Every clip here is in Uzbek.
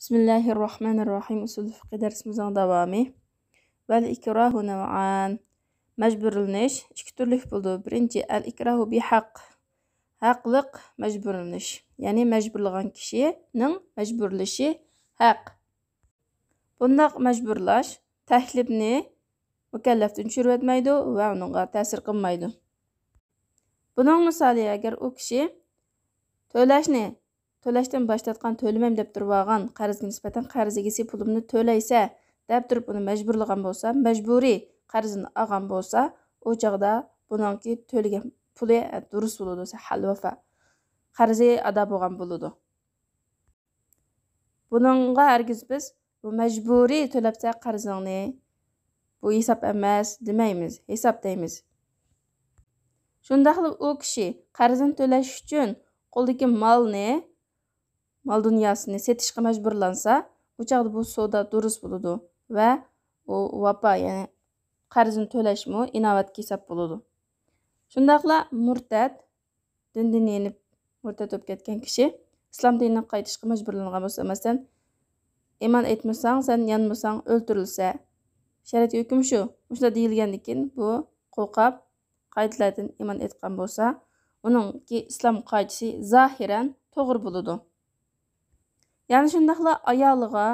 Bismillahirrahmanirrahim. Usul fiqh dersimizin davamı. Vel ikrahu nev'an. Mecburlanish iki türlük buldu. Birinci el ikrahu bi haq. Haqliq mecburlanish. Yani mecburlagan kişinin mecburlaşı haq. Bundaq mecburlash taklifni mükelleften çürüp etmeydi ve onunla tesir qilmaydi. Bunun misali agar o kişi Төләштен баштатқан төлемем деп тұрып алған қарызға нисбәтән қарыз егесі пулымны төләйсә деп тұрып оны мәжбүрлаған болса, мәжбүри қарызын алған болса, о чагда буныңки төлеген пулы дұрыс болады, хал вафа. Қарызы ада болған болады. Bununğa әргіз біз bu мәжбүри төләпсә қарызыңны bu hesap emas demeymiz, hesap deymiz. Şundaqlı o kişi қарызын төләш üçün qo'ldagi mal dünyasını setishga majburlansa, bu chaqda bu savdo durust bo'ladi va u vapa, ya'ni qarzini to'lashmi inovatga hisob bo'ladi. Shundaqla murtad, dindan yenib murtad bo'lib ketgan kishi islom diniga qaytishga majburlangan bo'lsa, masalan, iymon etmasang, sen yanmasang o'ldirilsa, shariat hukmi shu. Shunda deyilgandan keyin bu qo'rqab qaytalardan iymon etgan bo'lsa, uningki islom qoidasi zohiran to'g'ri bo'ladi. Yani şundaqla ayoliga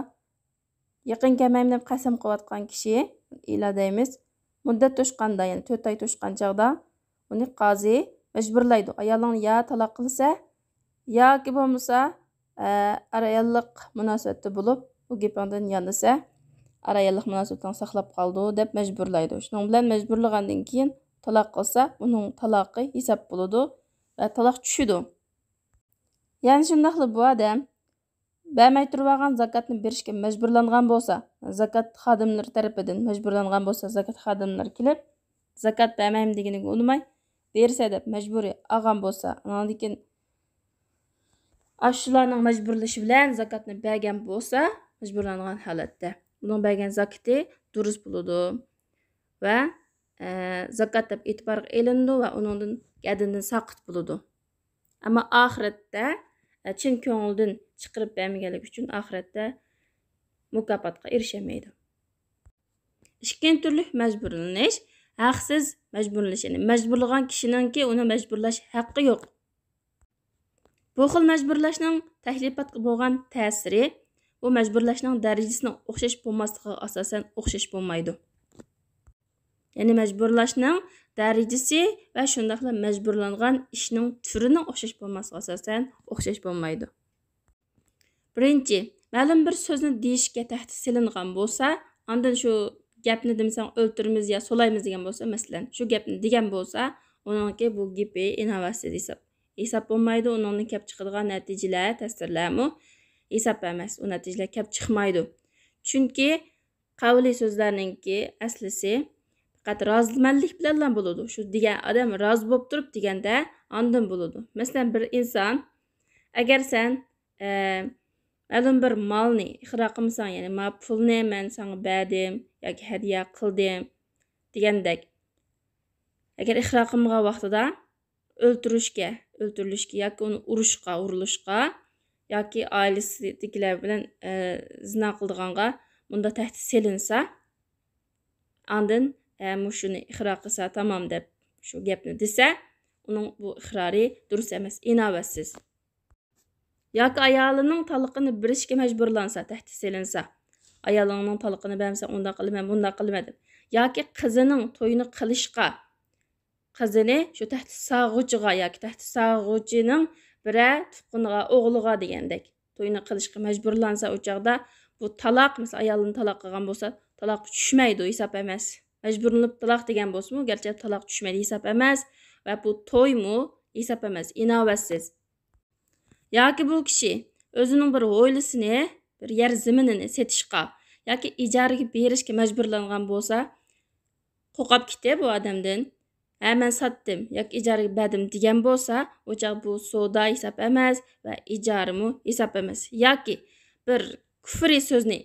yaqin kelmayman deb qasam qilayotgan kishi ila deymiz. Muddat to'shqanda, ya'ni 4 oy to'shqan chaqda uni qozi majburlaydi. Ayolini ya taloq qilsa yoki bo'lmasa arayonliq munosabatda bo'lib, bu gapingdan yanisa arayonliq munosabatni saqlab qoldi deb majburlaydi. Shuning bilan majburlagandan keyin taloq qilsa, uning taloqi hisob bo'ladi va taloq tushidi. Yani shundaqla bu odam Bәmәй тұрваған закатны берішке мәжбүрланған болса, закат xadimlari tarafından мәжбүрланған болса, закат xadimlari kelib, закат бәмәйім дегенге ұнымай, берсе деп мәжбүри алған болса, анан декен ашшыларның мәжбүрліші білән закатны бәген болса, мәжбүрланған халатта. Бұның бәген закаты дұрыс болады və zakat деп etibarga elindi və onundan gədindən saqit болады. Ama ahiretdə Çin köngüldün çıqırıp bəmigəlik üçün ahirətdə mükafotga erişəməydi. İkinci türlük məcburlanish, haqsız məcburlanish. Yəni məcburlagan kişininki onu məcburlash haqqı yox. Bu xil məcburlashning təklifatga bo'lgan ta'siri bu məcburlashning darajasining o'xshash bo'lmasligiga asosan o'xshash bo'lmaydi. Yani məcburlashning darajasi va shundaqla məcburlangan ishning turining o'xshash bo'lmasligiga asosan o'xshash bo'lmaydi. Birinchi, ma'lum bir so'zni deyishga tahdid silingan bo'lsa, ondan shu gapni demsang o'ltiramiz yo solaymiz degan bo'lsa, masalan, shu gapni degan bo'lsa, uningki bu gapi inovatsiya hisob bo'lmaydi. Uningdan kelib chiqadigan natijalar, ta'sirlarmi hisob emas. U natijalar kelib chiqmaydi. Chunki qavli so'zlarningki aslisi faqat rozimanlik bilan bo'ladi. Shu degan odam rozi bo'lib turib deganda ondan bo'ladi. Masalan, bir inson agar sen ma'lum bir malni ixro qilmasang, ya'ni ma pulni men senga berdim yoki hadiya qildim degandek, agar ixro qilmagan vaqtida o'ltirilishga yoki uni urilishga yoki oilasidagilar bilan zina qildiganga bunda tahdid selinsa, ondan shuni ixro qilsa tamam deb shu gapni desa, uning bu iqrori durust emas, inovatsiz. Yoki ayolining taloqini berishga majburlansa, tahdid selinsa, ayolingning taloqini bermasa, unda qilma, bunda qilma deb. Yoki qizining to'yini qilishga, qizini shu tahdid sog'uvchiga yoki tahdid sog'uvchining biri tuqquniga, o'g'liga degandek to'yini qilishga majburlansa, o chaqda bu taloq, mesela ayolini taloq qilgan bo'lsa, taloq tushmaydi, hisob emas. Majburlanib taloq degan bo'lsa-mu, garchi taloq tushmaydi, hisob emas va bu to'ymi hisob emas, inovatsiz. Yoki bu kishi o'zining bir oilasini, bir yer zaminini setishga yoki ijaraga berishga majburlangan bo'lsa, qo'rqib ketdi bu odamdan. Men sotdim yoki ijaraga berdim degan bo'lsa, o chaq bu savdo hisob emas va ijarami hisob emas. Yoki bir kufriy so'zni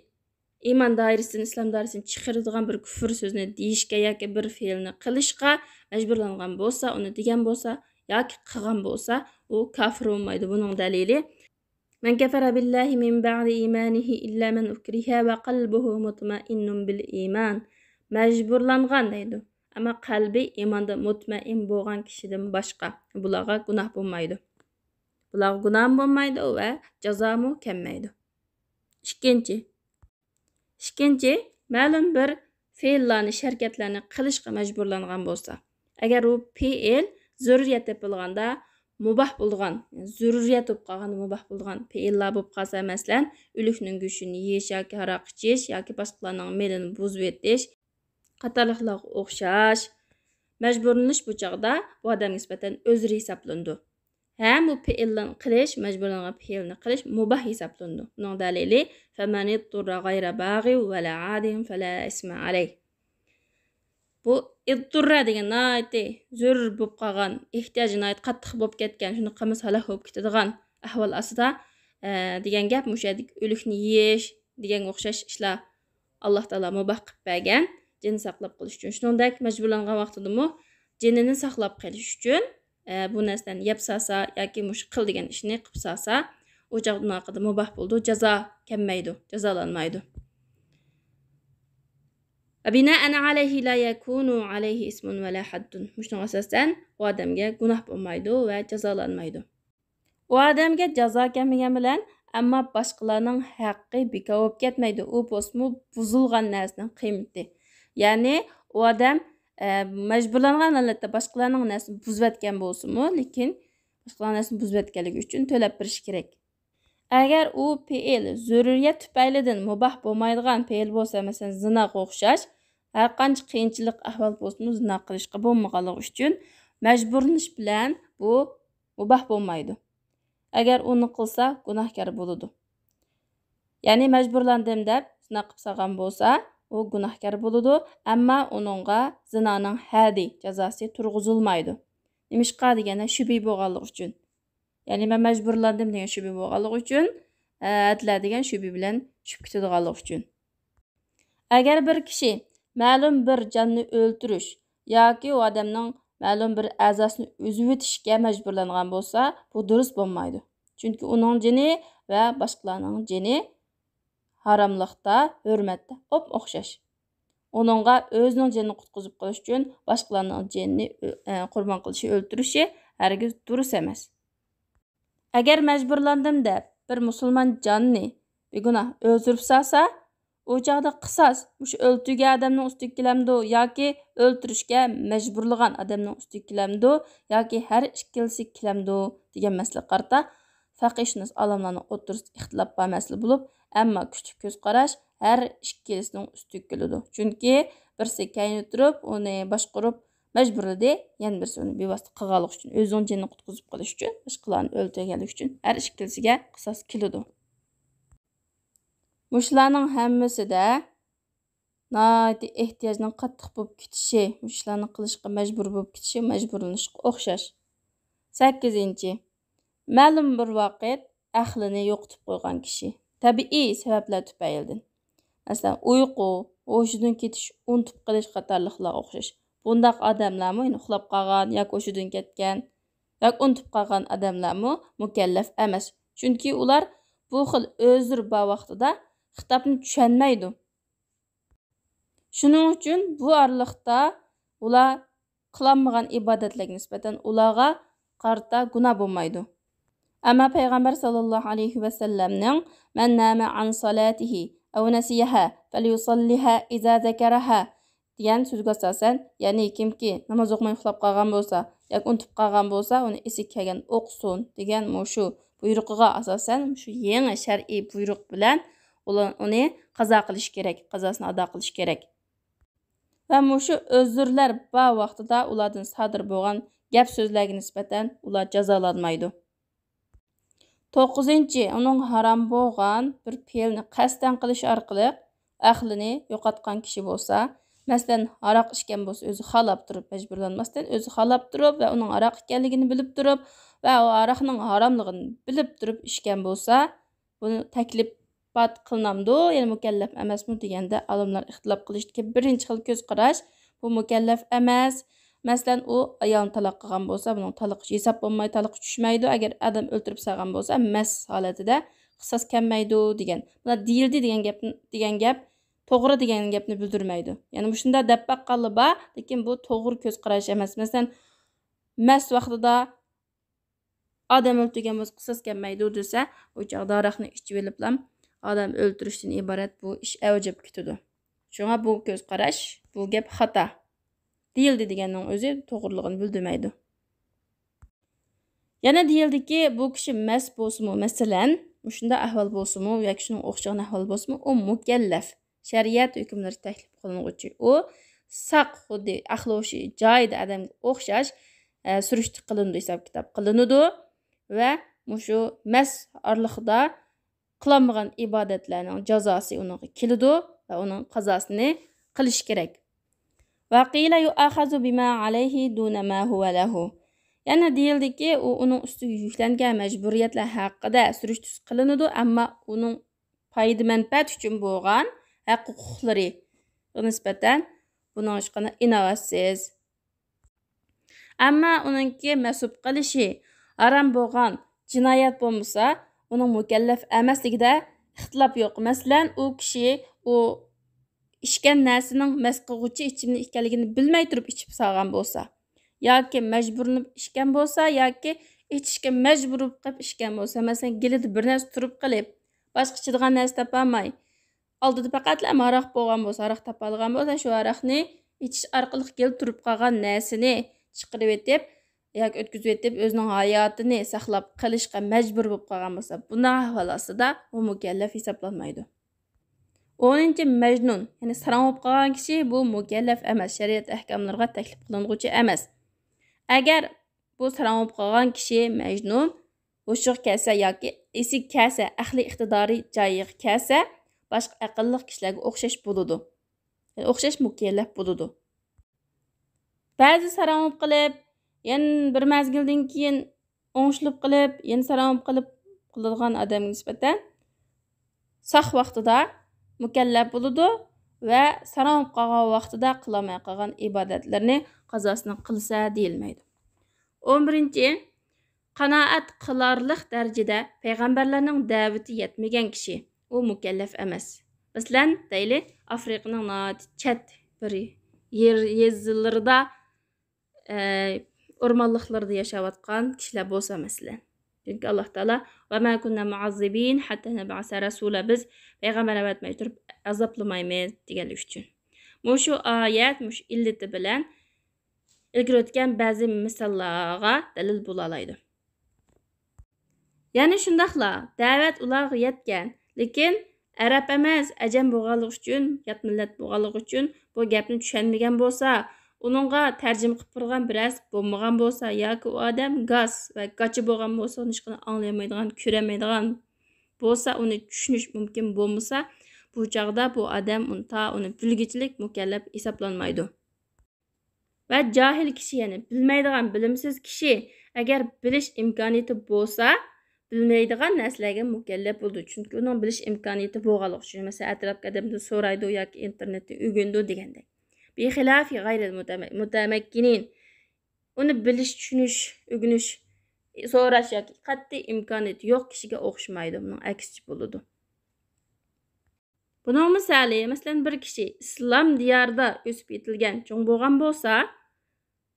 iymon doirasidan, islom doirasidan chiqaradigan bir kufr so'zni deyishga yoki bir fe'lni qilishga majburlangan bo'lsa, uni degan bo'lsa yoki qilgan bo'lsa, u kofir bo'lmaydi. Buning dalili Men kefere billahi min ba'di imanihi illa men ukriha ve kalbuhu mutmainnun bil iman. Mecburlangan deydi. Ama kalbi imanda mutmain bolgan kişiden başka. Bulağa günah bulmaydı. Bulağa günah bulmaydı ve cezamı kemmeydi. İkinci, ma'lum bir fe'illarni, hareketlarni qilishga majburlangan bo'lsa, agar u fe'il zurriyat topilganda mubah bo'lgan, zurriyat bo'lib qolgan mubah bo'lgan fe'illar bo'lib qolsa, masalan, o'likning go'shtini yeyish yoki aroq ichish yoki boshqalarning melini buzib etish qatorliqlarga o'xshash majburlanish bu chog'da bu odamga nisbatan o'zri hisoblandi. Hem bu fe'ilni qilish, majburlangan fe'ilni qilish mubah hisoblandi. Buning dalili faman idturra g'ayra bag'i va la 'adin fala isma alayh. Bu idturra degan nayati zurr bo'lib qolgan, ehtiyojini qattiq bo'lib ketgan, shuni qilmas halok bo'lib ketadigan ahvol ostida degan gap mushadik o'likni yeyish degan o'xshash ishlar Alloh taolo mubah qilib bergan, jin saqlab qolish uchun. Shuningdek majburlangan vaqtidami jinini saqlab qolish uchun bu narsani yeb salsa yoki mush qil degan ishni qilib salsa, u chaqda mubah bo'ldi, jazo kelmaydi, jazolanmaydi. Bina'an alayhi la yakunu alayhi ismun va la haddun. Mushning asosan u odamga gunoh bo'lmaydi va jazolanmaydi. U odamga jazo kelmagan bilan ammo boshqalarning haqqi bekor bo'lib ketmaydi. U bo'lsa buzilgan narsaning qiymati. Ya'ni u odam majburlangan holatda boshqalarning narsasini buzib etgan bo'lsa-mu, lekin boshqalarning narsasini buzib etganligi uchun to'lab berish kerak. Agar u fe'il zurriyat tufaylidan mubah bo'lmaydigan fe'il bo'lsa, masalan, zinoga o'xshash, har qancha qiyinchilik ahvol bo'lsa-mu, zino qilishga bo'lmaganligi uchun majburlanish bilan bu mubah bo'lmaydi. Agar uni qilsa, gunohkor bo'ladi. Ya'ni majburlandim deb zino qilib salgan bo'lsa, u gunohkor bo'ladi, ammo uningga zinoning haddi jazosi turg'izilmaydi. Nimishqa deganda shubhi bo'lganligi uchun. Ya'ni men majburlandim degan shubhi bo'lganligi uchun, adlar degan shubhi bilan tushib ketadiganligi uchun. Agar bir kishi ma'lum bir jonni o'ldirish yoki u odamning ma'lum bir a'zosini o'zib o'tishga majburlangan bo'lsa, bu durust bo'lmaydi. Chunki uning jini va boshqalarning jini haromlikda, hurmatda o'xshash. Uningga o'zining jinini qutqizib qolish uchun boshqalarning jinini qurbon qilishi, o'ldirishi hargiz durust emas. Agar majburlandim deb bir musulmon jonni begunoh o'ldirib salsa, u chaqda qisos o'sha o'ltirgan odamning ustiga kelamdi yoki o'ltirishga majburlagan odamning ustiga kelamdi yoki har ikkilisi kelamdi degan masala qarta faqihshunos olimlarning o'rtasida ixtilof bor masala bo'lib, ammo kuchli ko'z qarash har ikkilisining ustiga keladi. Chunki birisi kayni turib, uni boshqarib majburladi, yana birisi uni bevosita qilganlik uchun, o'zining jinini qutqizib qolish uchun, boshqalarni o'ldirganlik uchun har ikkilisiga qisos keladi. Mushlarning hammasida nati ehtiyojning qattiq bo'lib ketishi, mushlarni qilishga majbur bo'lib ketishi majburlanishga o'xshash. 8. Ma'lum bir vaqt aqlini yo'qotib qo'ygan kishi tabiiy sabablar tufaylidan, masalan, uyqu, hushidan ketish, unutib qolish qatorliqlarga o'xshash. Bundaq odamlarmi uxlab qolgan yoki hushidan ketgan yoki unutib qolgan odamlarmi mukallaf emas. Chunki ular bu xil o'zir bor vaqtida xitobni tushunmaydi. Shuning uchun bu oraliqda ular qilmagan ibodatlarga nisbatan ularga qarta gunoh bo'lmaydi. Amma payg'ambar sallallohu alayhi va sallamning man nama an salatihi aw nasiyaha falyusalliha idza zakaraha degan so'zga asosan, ya'ni kimki namoz o'qimay uxlab qolgan bo'lsa yoki unutib qolgan bo'lsa, uni esiga kelgan o'qsin degan shu buyruqiga asosan shu yangi shar'iy buyruq bilan uni qazo qilish kerak, qazosini ado qilish kerak. Va shu o'zirlar bor vaqtida ulardan sodir bo'lgan gap so'zlarga nisbatan ular jazolanmaydi. 9. Uning harom bo'lgan bir fe'lni qasddan qilish orqali aqlini yo'qotgan kishi bo'lsa, masalan, aroq ichgan bo'lsa, o'zi xalab turib, majburlanmasdan o'zi xalab turib va uning aroq ekanligini bilib turib va u aroqning haromligini bilib turib ichgan bo'lsa, buni taklifat qilinamdi, ya'ni mukallaf emasmi deganda olimlar ixtilof qilishdi. Birinchi xil ko'z qarash, bu mukallaf emas Мәсәлән, u ayolni taloq qilgan bo'lsa, buning taloq hisob bo'lmay, taloq tushmaydi. Agar adam o'ltirib salgan bo'lsa, mas holatida qisos kelmaydi degan. Bular deyildi degan gap to'g'ri degan gapni bildirmaydi. Ya'ni shunda deb baqqanli bor, lekin bu to'g'ri ko'z qarash emas. Masalan, mas vaqtida adam o'ltirgan bo'lsa qisos kelmaydi desa, u chaqda aroqni ichib oliblam adam o'ltirishdan iborat bu ish avjab ketadi. Shunga bu ko'z qarash, bu gap xato. Deyildi deganning o'zi to'g'riligini bildirmaydi. Yana deyildiki, bu kishi mas bo'lsa-mu, masalan, shunda ahvol bo'lsa-mu yoki shuning o'xshagan ahvol bo'lsa-mu, u mukallaf. Shariat hukmlari taklif qilinuvchi. U saq xuddi ahloshi joyida odamga o'xshash surishtir qilindi, hisob kitob qilinadi va shu mas orliqda qilmagan ibodatlarning jazosi unga keladi va uning qazosini qilish kerak. Vaqila yu'axazu bima alayhi duna ma huwa lahu. Yana deyildiki, u uning ustiga yuklangan majburiyatlar haqida surishtir qilinadi, ammo uning foyda manfaat uchun bo'lgan haq-huquqlari nisbatan buning hech qanday inovatsiz. Ammo uningki mas'ul qilishi harom bo'lgan jinoyat bo'lmasa, uning mukallaf emasligida ixtilof yo'q. Masalan, u kishi u ishgan narsaning mas qilguvchi ichimlik ekanligini bilmay turib ichib salgan bo'lsa, yoki majburlanib ichgan bo'lsa, yoki ichishga majbur qilib ichgan bo'lsa, masalan, gilida bir narsa turib qilib, boshqa ichadigan narsa topolmay, oldida faqat aroq bo'lgan bo'lsa, aroq topa olgan bo'lsa, shu aroqni ichish orqali kelib turib qolgan narsani chiqarib etib yoki o'tkazib etib o'zining hayotini saqlab qilishga majbur bo'lib qolgan bo'lsa, bunday ahvol ostida u mukallaf hisoblanmaydi. 10. Majnun, ya'ni saram bo'lib qolgan kishi bu mukallaf emas, shariat ahkomlariga taklif qilinuvchi emas. Agar bu saram bo'lib qolgan kishi majnun, hushiga kelsa yoki esi kelsa, aqli iqtidori joyiga kelsa, boshqa aqlli kishilarga o'xshash bo'ladi. Yani o'xshash mukallaf bo'ladi. Ba'zi saram bo'lib qilib, yana bir mazgildan keyin o'ng'ishilib qilib, yana saram bo'lib qilib qiladigan odamga nisbatan saq vaqtida mukallaf bo'ladi va saram bo'lib qolgan vaqtida qilmay qolgan ibodatlarni qazosini qilsa deyilmaydi. 11. Qanoat qilarlik darajada payg'ambarlarning da'vati yetmagan kishi u mukallaf emas. Masalan, deyli Afrikaning chat bir yerlarida o'rmonliklarda yashayotgan kishilar bo'lsa masalan. Chunki Alloh taolo va ma kunna mu'azzibin hatta nab'asa rasula, biz payg'ambar avatmay turib azoblamaymiz deganlik uchun. Shu oyat shu illati bilan ilgari o'tgan ba'zi misollarga dalil bo'la oladi. Ya'ni shundaqla da'vat ularga yetgan, lekin arab emas, ajam bo'lganligi uchun, yot millat bo'lganligi uchun bu gapni tushunmagan bo'lsa, uningga tarjima qilib turgan biroz bo'lmagan bo'lsa yoki u odam gaz va gachi bo'lgan bo'lsa, uni hech qanday anglamaydigan, ko'ramaydigan bo'lsa, uni tushunish mumkin bo'lmasa, bu chaqda bu odam uni bilgichilik mukallaf hisoblanmaydi. Va jahil kishi, ya'ni bilmaydigan, bilimsiz kishi agar bilish imkoniyati bo'lsa, bilmaydigan narsalarga mukallaf bo'ladi. Chunki uning bilish imkoniyati bo'lganligi uchun, masalan, atrofga odamdan so'raydi yoki internetda o'rgandi degandek. Bixilafi g'ayril mutamakkinin, uni bilish, tushunish, o'rganish, so'rash yoki qat'iy imkoniyati yo'q kishiga o'xshamaydi, buning aksicha bo'ladi. Buning misoli, masalan, bir kishi islom diyorida o'sib yetilgan, cho'ng bo'lgan bo'lsa,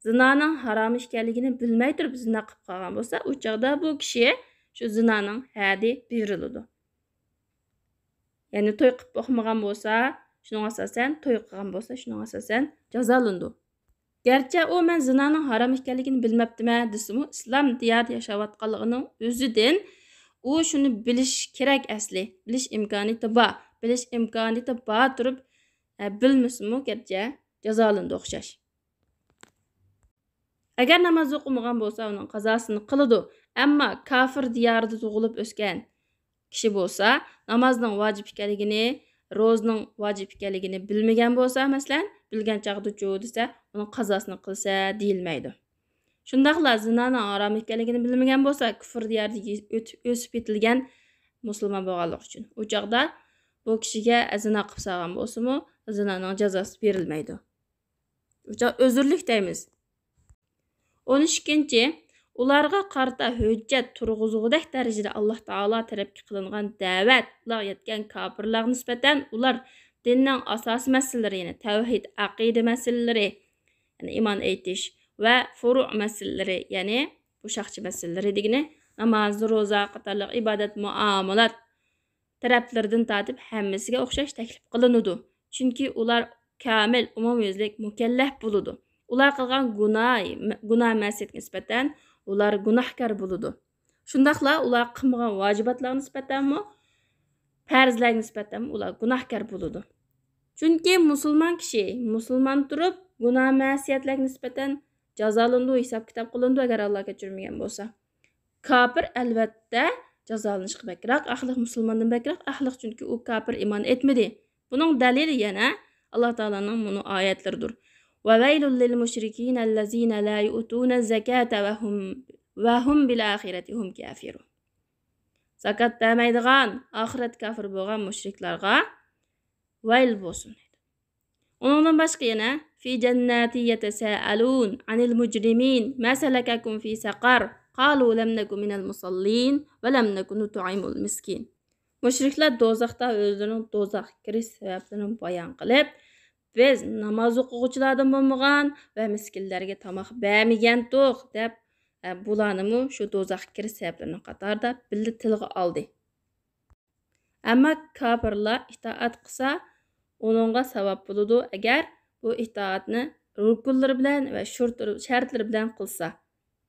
zinoning harom ekanligini bilmay turib zina qilib qolgan bo'lsa, u chaqda bu kishi shu zinoning hadi beriladi. Ya'ni to'y qilib boqmagan bo'lsa, shuning asosan to'y qilgan bo'lsa, shuning asosan jazolandi. Garchi u men zinoning harom ekanligini bilmabdimi desimi, islom diyorida yashayotganligining o'zidan u shuni bilish kerak asli. Bilish imkoniyati bor. Bilish imkoniyati bor turib bilmasmi, garchi jazolandi o'xshash. Agar namoz o'qimagan bo'lsa, uning qazosini qiladi. Ammo kafir diyorida tug'ilib o'sgan kishi bo'lsa, namozning vojib ekanligini, ro'zning vojib ekanligini bilmagan bo'lsa, masalan, bilgan chaqda desa, uning qazosini qilsa deyilmaydi. Shundaqla zinoning harom ekanligini bilmagan bo'lsa, kufr diyorida o'sib yetilgan musulmon bo'lganlik uchun. U chaqda bu kishiga zino qilib salgan bo'lsa-mu, zinoning jazosi berilmaydi. U chaq o'zurlik deymiz. 12-ci, ularga qarta hüccət turğuzğudək dərəcədə Allah Taala tərəfə qılınğan dəvət, ular yetgan kafirlərə nisbətən ular dinning asosiy masalalari, yəni tavhid, aqida masalalari, yəni iman aytish və furu' masalalari, yəni boshaqchi masalalari degani namoz, roza qatorliq ibodat, muomalat taraflaridan tortib hammasiga o'xshash taklif qilinadi. Chunki ular kamil, umumyuzlik, mukallaf bo'ladi. Ular qilgan gunoh ma'siyatga nisbatan ular gunohkor bo'ladi. Shundaqla ular qilmagan vojibatlarga nisbatanmi, farzlarga nisbatan ular gunohkor bo'ladi. Chunki musulmon turib gunoh ma'siyatlarga nisbatan jazolanadi, hisob kitob qilindi agar Alloh kechirmagan bo'lsa. Kafir albatta jazolanishga bakroq, ahliq musulmondan bakroq, ahliq chunki u kafir iymon etmadi. Buning dalili yana Alloh taolaning bunu oyatlaridir. Va vaylul lil mushrikin allazina la yu'tuna zakata va hum bil axirati hum kafirun. Zakat bermaydigan, axirat kafir bo'lgan mushriklarga vayl bo'lsin. Ondan başqa yana fi jannati yatasaalun anil mujrimin ma salakakum fi saqar qalu lam nakum minal musallin va lam nakun nut'imul miskin. Mushriklar do'zaxda o'zlarining do'zax kirish sabablarini bayon qilib, biz namoz o'quvchilardan bo'lmagan va miskinlarga tomoq bermagandik deb bularni shu do'zax kirish sabablarining qatorida bildi tilga oldi. Ammo kafirlar itoat qilsa, onunğa savab bo'ladi agar bu itoatni rukunlari bilan va shartlari bilan qilsa.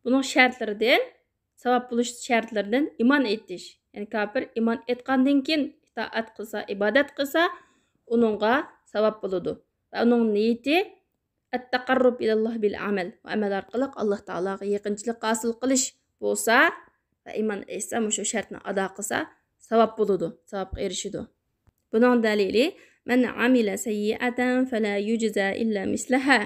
Buning shartlaridan, savab bo'lish shartlaridan iymon etish. Ya'ni kafir iymon etgandan keyin itoat qilsa, ibodat qilsa, onunğa savab bo'ladi. Va uning niyati at-taqarrub ilalloh bil amal. Va amal orqali Alloh taologa yaqinchilik hosil qilish bo'lsa va iymon etsa, shu shartni ado qilsa, savab bo'ladi, savabga erishadi. Buning dalili من عمل سيئة فلا يجزى إلا مثلها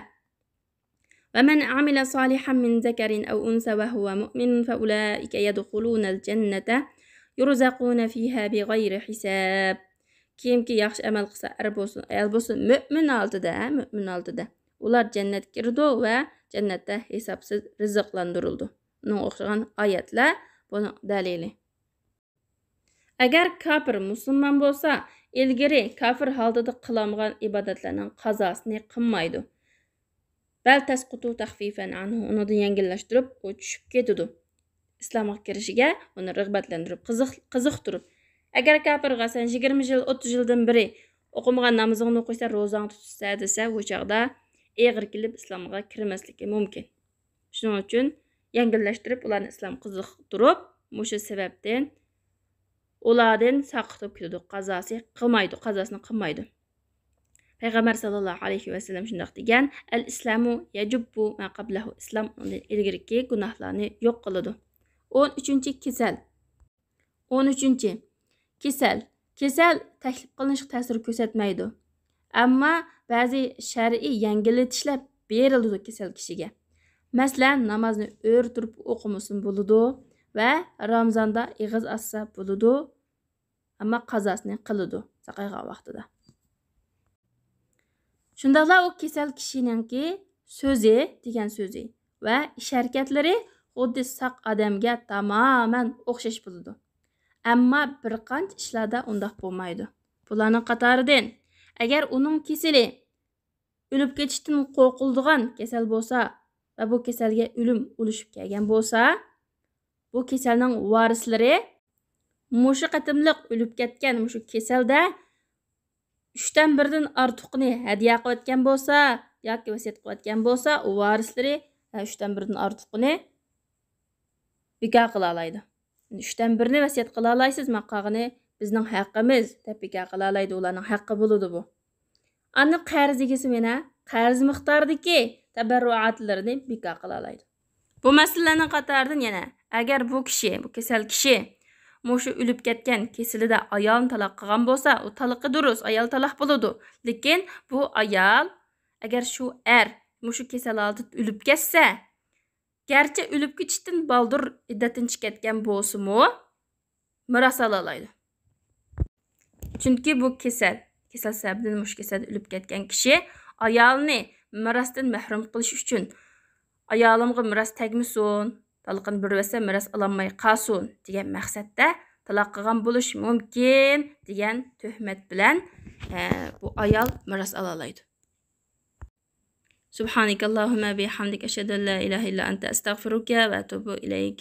ومن عمل صالحا من ذكر أو أنثى وهو مؤمن فأولئك يدخلون الجنة يرزقون فيها بغير حساب. Kimki yaxshi amal qilsa, ayol bo'lsin, mu'min oltida ular jannatga kirdi va jannatda hisobsiz rizqlantirildi. Bunga o'xshagan oyatlar buning dalili. Agar kafir musulmon bo'lsa, ilgari kafir holatida qilmagan ibodatlarning qazosini qilmaydi. Bal tasqutu taxfifan anhu, uni yengillashtirib, u tushib ketadi. Islomga kirishiga uni rag'batlantirib, qiziqtirib. Agar kafir bo'lsa 20 yil, 30 yildan beri o'qimagan namozini o'qisa, ro'zani tutsa desa, bu chaqda eg'ir kelib islomga kirmasligi mumkin. Shuning uchun yengillashtirib, ularni islom qiziqtirib, o'sha sababdan ulardan saqitib ketadi, qazosini qilmaydi. Payg'ambar sallallohu alayhi va sallam shunday degan: "Al-islamu yajubbu ma qablahu." Islom ilgirki gunohlarni yo'q qiladi. 13-chi kasal. 13-chi kasal. Kasal taklif qilinish ta'sir ko'rsatmaydi. Ammo ba'zi shar'iy yengillatishlar beriladi kasal kishiga. Masalan, namozni o'rtirib o'qimasin bo'ladi va Ramazonda ig'iz assa bo'ladi, ammo qazosini qiladi saqaygan vaqtida. Shundaqla u kasal kishiningki so'zi degan so'zi va ish harakatlari xuddi saq odamga tamoman o'xshash bo'ladi. Ammo bir qancha ishlarda undaq bo'lmaydi. Bularning qatoridan agar uning kasali o'lib ketishdan qo'rqiladigan kasal bo'lsa va bu kasalga o'lim olishib kelgan bo'lsa, bu kasalning varislari mushu qatimliq o'lib ketgan mushu kasalda 3dan 1dan ortiqni hadiya qilayotgan bo'lsa yoki vasiyat qilayotgan bo'lsa, u varislari 3dan 1dan ortiqni bekor qila oladi. 3dan 1ni vasiyat qila olasiz, maqog'ini bizning haqqimiz deb bekor qila oladi, ularning haqqi bo'ladi bu. Ani qarz egasi mena qarz miqdoridagi tabarruatlarini bekor qila oladi. Bu masalalarning qatoridan yana agar bu kasal kishi mushu o'lib ketgan kasalida ayolni taloq qilgan bo'lsa, u taloqi durust, ayol taloq bo'ladi. Lekin bu ayol agar shu mushu kasal oldida o'lib ketsa, garchi o'lib ketishdan baldur iddatdan chiqayotgan bo'lsa-mu, miros ola oladi. Chunki bu kasal sababdan mushu kasal o'lib ketgan kishi ayolni mirosdan mahrum qilish uchun ayolimga miras tegmasin, talaqini bir versa miras alamay qolsin degan maqsadda taloq qilgan bo'lishi mumkin degan tuhmat bilan bu ayol miras ala oladi. Subhanakallahumma bihamdik ashhadu an la ilaha illa anta astaghfiruka va atubu ilayk.